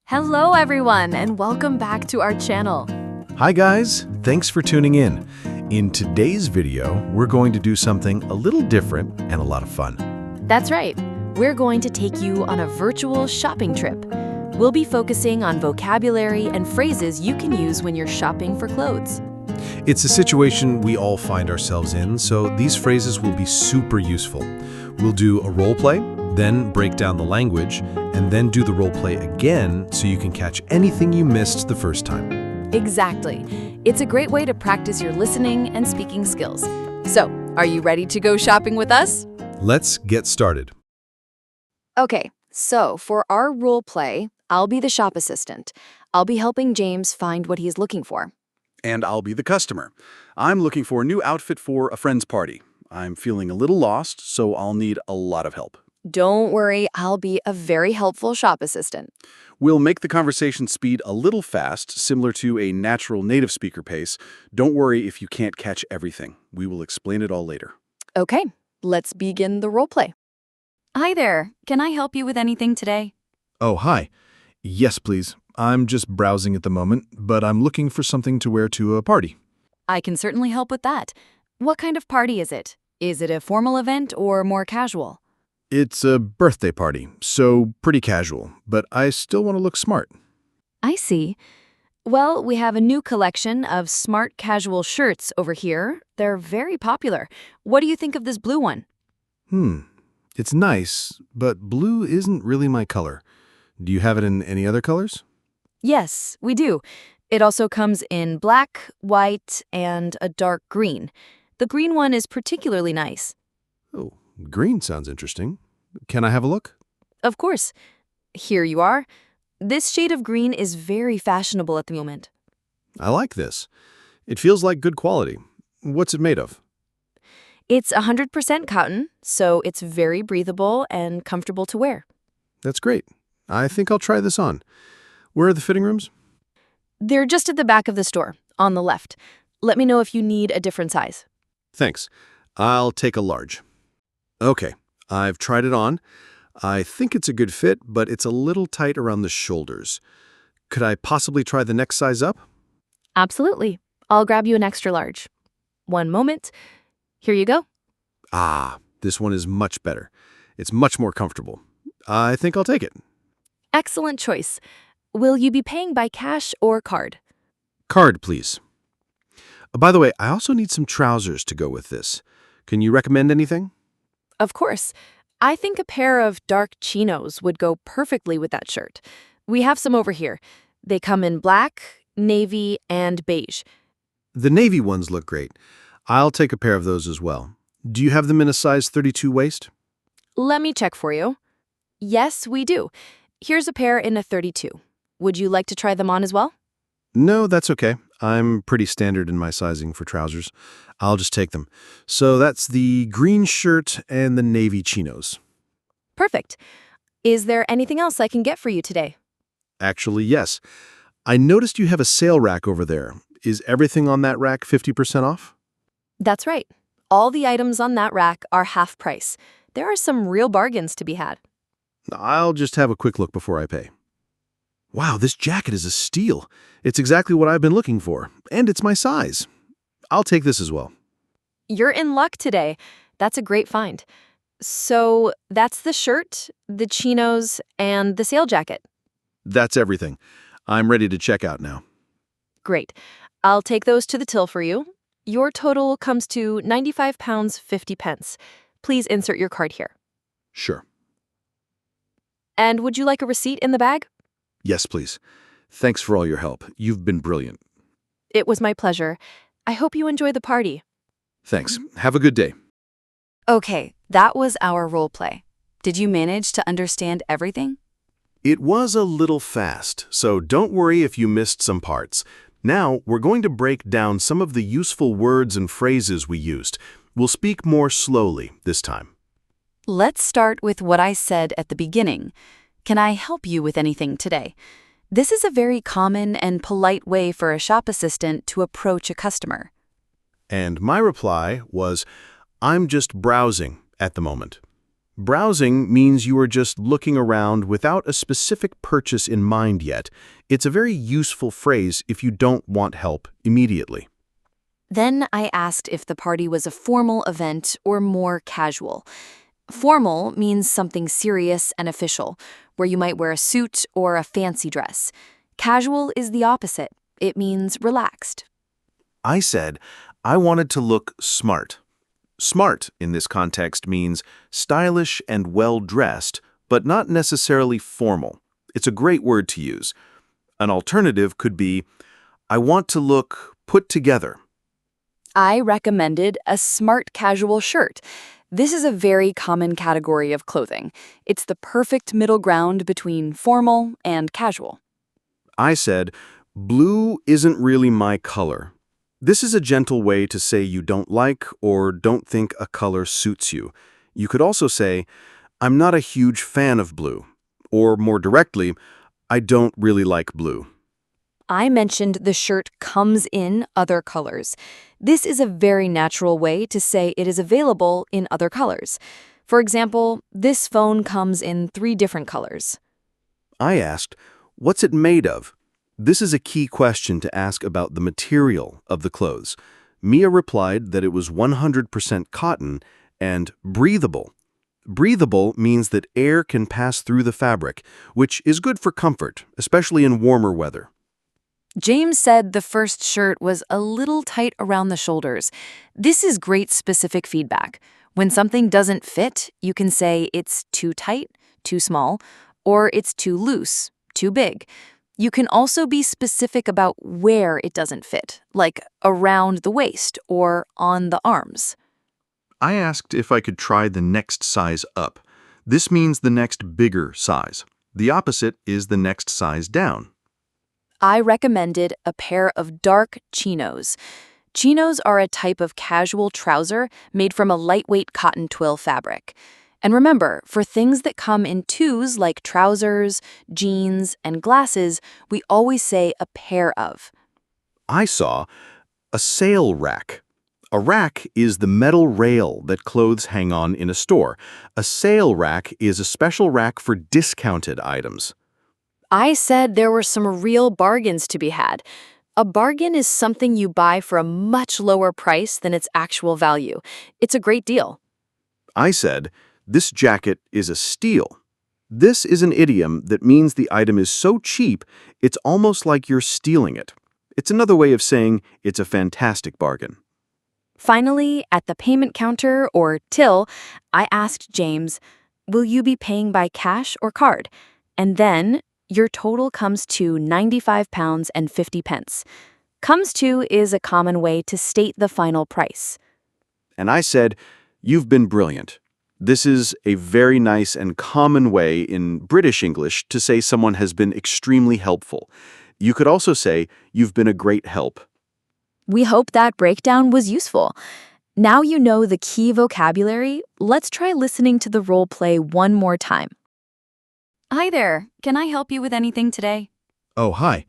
Hello everyone, and welcome back to our channel. Hi guys, thanks for tuning in. In today's video, we're going to do something a little different and a lot of fun. That's right, we're going to take you on a virtual shopping trip. We'll be focusing on vocabulary and phrases you can use when you're shopping for clothes. It's a situation we all find ourselves in, so these phrases will be super useful. We'll do a role play, then break down the language, and then do the role play again so you can catch anything you missed the first time. Exactly. It's a great way to practice your listening and speaking skills. So, are you ready to go shopping with us? Let's get started. Okay, so for our role play, I'll be the shop assistant. I'll be helping James find what he's looking for. And I'll be the customer. I'm looking for a new outfit for a friend's party. I'm feeling a little lost, so I'll need a lot of help. Don't worry, I'll be a very helpful shop assistant. We'll make the conversation speed a little fast, similar to a natural native speaker pace. Don't worry if you can't catch everything. We will explain it all later. Okay, let's begin the role play. Hi there, can I help you with anything today? Oh, hi. Yes, please. I'm just browsing at the moment, but I'm looking for something to wear to a party. I can certainly help with that. What kind of party is it? Is it a formal event or more casual? It's a birthday party, so pretty casual, but I still want to look smart. I see. Well, we have a new collection of smart casual shirts over here. They're very popular. What do you think of this blue one? It's nice, but blue isn't really my color. Do you have it in any other colors? Yes, we do. It also comes in black, white, and a dark green. The green one is particularly nice. Oh, green sounds interesting. Can I have a look? Of course. Here you are. This shade of green is very fashionable at the moment. I like this. It feels like good quality. What's it made of? It's 100% cotton, so it's very breathable and comfortable to wear. That's great. I think I'll try this on. Where are the fitting rooms? They're just at the back of the store, on the left. Let me know if you need a different size. Thanks. I'll take a large. Okay, I've tried it on. I think it's a good fit, but it's a little tight around the shoulders. Could I possibly try the next size up? Absolutely. I'll grab you an extra large. One moment. Here you go. Ah, this one is much better. It's much more comfortable. I think I'll take it. Excellent choice. Will you be paying by cash or card? Card, please. By the way, I also need some trousers to go with this. Can you recommend anything? Of course. I think a pair of dark chinos would go perfectly with that shirt. We have some over here. They come in black, navy, and beige. The navy ones look great. I'll take a pair of those as well. Do you have them in a size 32 waist? Let me check for you. Yes, we do. Here's a pair in a 32. Would you like to try them on as well? No, that's okay. I'm pretty standard in my sizing for trousers. I'll just take them. So that's the green shirt and the navy chinos. Perfect. Is there anything else I can get for you today? Actually, yes. I noticed you have a sale rack over there. Is everything on that rack 50% off? That's right. All the items on that rack are half price. There are some real bargains to be had. I'll just have a quick look before I pay. Wow, this jacket is a steal. It's exactly what I've been looking for, and it's my size. I'll take this as well. You're in luck today. That's a great find. So that's the shirt, the chinos, and the sale jacket. That's everything. I'm ready to check out now. Great. I'll take those to the till for you. Your total comes to £95.50. Please insert your card here. Sure. And would you like a receipt in the bag? Yes, please. Thanks for all your help. You've been brilliant. It was my pleasure. I hope you enjoy the party. Thanks. Have a good day. Okay, that was our role play. Did you manage to understand everything? It was a little fast, so don't worry if you missed some parts. Now, we're going to break down some of the useful words and phrases we used. We'll speak more slowly this time. Let's start with what I said at the beginning. Can I help you with anything today? This is a very common and polite way for a shop assistant to approach a customer. And my reply was, I'm just browsing at the moment. Browsing means you are just looking around without a specific purchase in mind yet. It's a very useful phrase if you don't want help immediately. Then I asked if the party was a formal event or more casual. Formal means something serious and official, where you might wear a suit or a fancy dress. Casual is the opposite. It means relaxed. I said I wanted to look smart. Smart in this context means stylish and well-dressed, but not necessarily formal. It's a great word to use. An alternative could be, I want to look put together. I recommended a smart casual shirt. This is a very common category of clothing. It's the perfect middle ground between formal and casual. I said, blue isn't really my color. This is a gentle way to say you don't like or don't think a color suits you. You could also say, I'm not a huge fan of blue. Or more directly, I don't really like blue. I mentioned the shirt comes in other colors. This is a very natural way to say it is available in other colors. For example, this phone comes in 3 different colors. I asked, what's it made of? This is a key question to ask about the material of the clothes. Mia replied that it was 100% cotton and breathable. Breathable means that air can pass through the fabric, which is good for comfort, especially in warmer weather. James said the first shirt was a little tight around the shoulders. This is great specific feedback. When something doesn't fit, you can say it's too tight, too small, or it's too loose, too big. You can also be specific about where it doesn't fit, like around the waist or on the arms. I asked if I could try the next size up. This means the next bigger size. The opposite is the next size down. I recommended a pair of dark chinos. Chinos are a type of casual trouser made from a lightweight cotton twill fabric. And remember, for things that come in twos like trousers, jeans, and glasses, we always say a pair of. I saw a sale rack. A rack is the metal rail that clothes hang on in a store. A sale rack is a special rack for discounted items. I said there were some real bargains to be had. A bargain is something you buy for a much lower price than its actual value. It's a great deal. I said, this jacket is a steal. This is an idiom that means the item is so cheap, it's almost like you're stealing it. It's another way of saying it's a fantastic bargain. Finally, at the payment counter, or till, I asked James, will you be paying by cash or card? And then, your total comes to £95.50. Comes to is a common way to state the final price. And I said, you've been brilliant. This is a very nice and common way in British English to say someone has been extremely helpful. You could also say, you've been a great help. We hope that breakdown was useful. Now you know the key vocabulary, let's try listening to the role play one more time. Hi there. Can I help you with anything today? Oh, hi.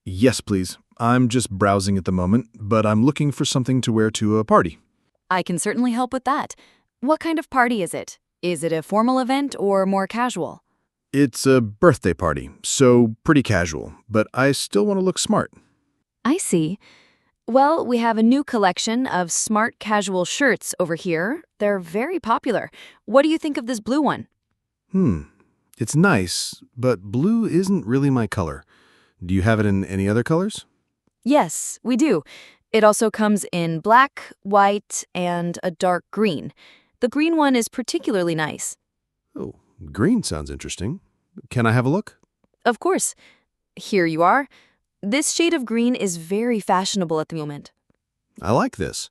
Yes, please. I'm just browsing at the moment, but I'm looking for something to wear to a party. I can certainly help with that. What kind of party is it? Is it a formal event or more casual? It's a birthday party, so pretty casual, but I still want to look smart. I see. Well, we have a new collection of smart casual shirts over here. They're very popular. What do you think of this blue one? It's nice, but blue isn't really my color. Do you have it in any other colors? Yes, we do. It also comes in black, white, and a dark green. The green one is particularly nice. Oh, green sounds interesting. Can I have a look? Of course. Here you are. This shade of green is very fashionable at the moment. I like this.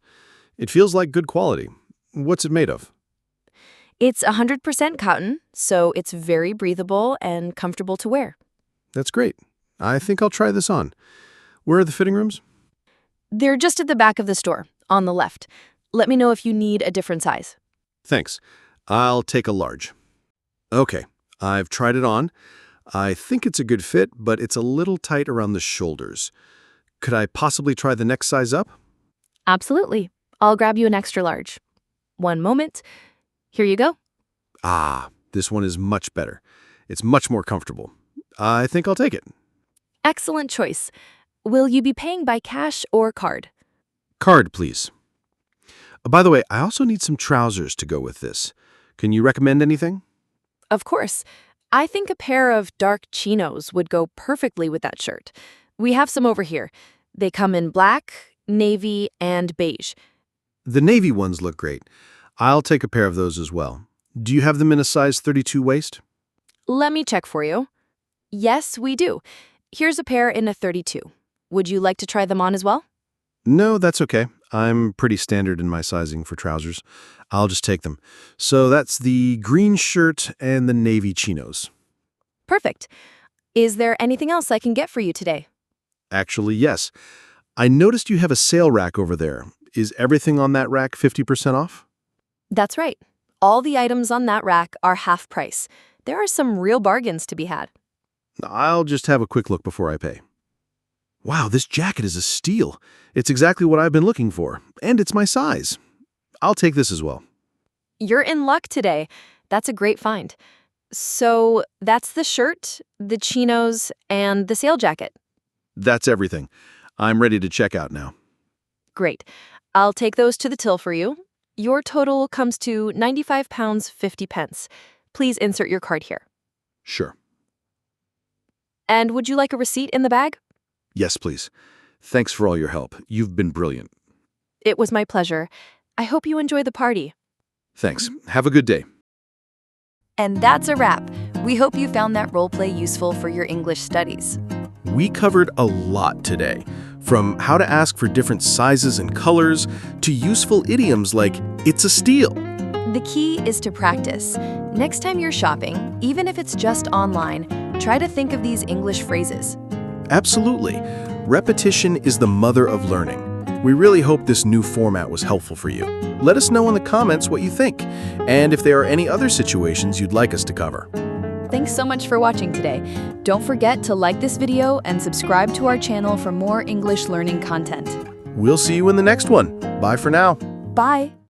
It feels like good quality. What's it made of? It's 100% cotton, so it's very breathable and comfortable to wear. That's great. I think I'll try this on. Where are the fitting rooms? They're just at the back of the store, on the left. Let me know if you need a different size. Thanks. I'll take a large. Okay, I've tried it on. I think it's a good fit, but it's a little tight around the shoulders. Could I possibly try the next size up? Absolutely. I'll grab you an extra large. One moment. Here you go. Ah, this one is much better. It's much more comfortable. I think I'll take it. Excellent choice. Will you be paying by cash or card? Card, please. By the way, I also need some trousers to go with this. Can you recommend anything? Of course. I think a pair of dark chinos would go perfectly with that shirt. We have some over here. They come in black, navy, and beige. The navy ones look great. I'll take a pair of those as well. Do you have them in a size 32 waist? Let me check for you. Yes, we do. Here's a pair in a 32. Would you like to try them on as well? No, that's okay. I'm pretty standard in my sizing for trousers. I'll just take them. So that's the green shirt and the navy chinos. Perfect. Is there anything else I can get for you today? Actually, yes. I noticed you have a sale rack over there. Is everything on that rack 50% off? That's right. All the items on that rack are half price. There are some real bargains to be had. I'll just have a quick look before I pay. Wow, this jacket is a steal. It's exactly what I've been looking for, and it's my size. I'll take this as well. You're in luck today. That's a great find. So that's the shirt, the chinos, and the sale jacket. That's everything. I'm ready to check out now. Great. I'll take those to the till for you. Your total comes to £95.50. Please insert your card here. Sure. And would you like a receipt in the bag? Yes, please. Thanks for all your help. You've been brilliant. It was my pleasure. I hope you enjoy the party. Thanks. Have a good day. And that's a wrap. We hope you found that roleplay useful for your English studies. We covered a lot today, from how to ask for different sizes and colors to useful idioms like, it's a steal. The key is to practice. Next time you're shopping, even if it's just online, try to think of these English phrases. Absolutely. Repetition is the mother of learning. We really hope this new format was helpful for you. Let us know in the comments what you think, and if there are any other situations you'd like us to cover. Thanks so much for watching today. Don't forget to like this video and subscribe to our channel for more English learning content. We'll see you in the next one. Bye for now. Bye!